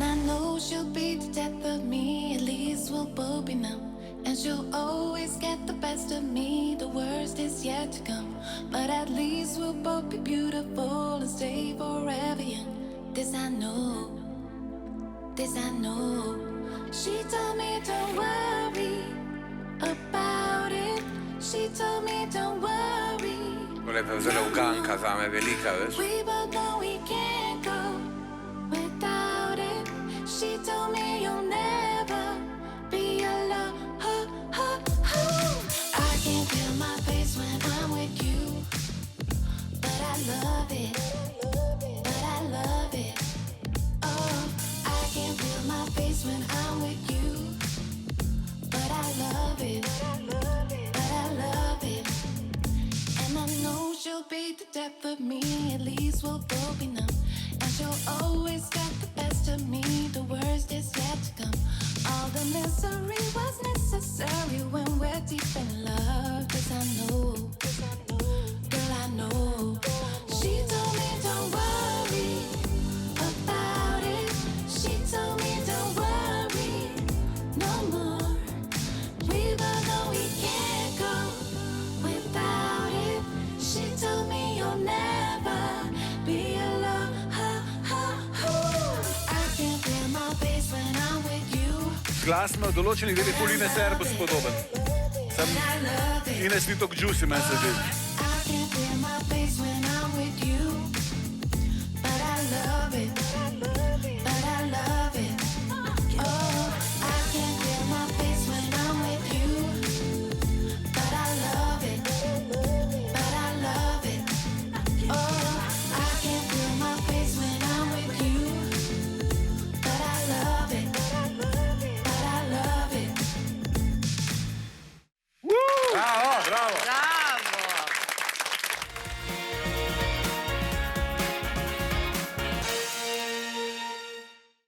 I know she'll be the death of me, at least we'll both be numb. And she'll always get the best of me, the worst is yet to come. But at least we'll both be beautiful and stay forever young. This I know, this I know. She told me don't worry about it. She told me don't worry. To je zelo uganka zame, velika, veš? We both know we can't go without it. She told me you'll never be alone. I can't feel my face when I'm with you, but I love it, but I love it. Oh, I can't feel my face when I'm with you, but I love it, but I love it. And I know she'll be the death of me, at least we'll both be numb. And she'll always get the best of me, the worst is yet to come. All the misery was necessary when we're deep in love. 'Cause I know, girl, I know. She told me don't worry about it. She told me don't worry no more. We both know we can't go without it. She told me you'll never be alone. I can't feel my face when I'm with you. Glas na določenih delih Pauline Serbo spodoben. Sam Ines ni tako juicy, meni se zdi. I can't feel my face when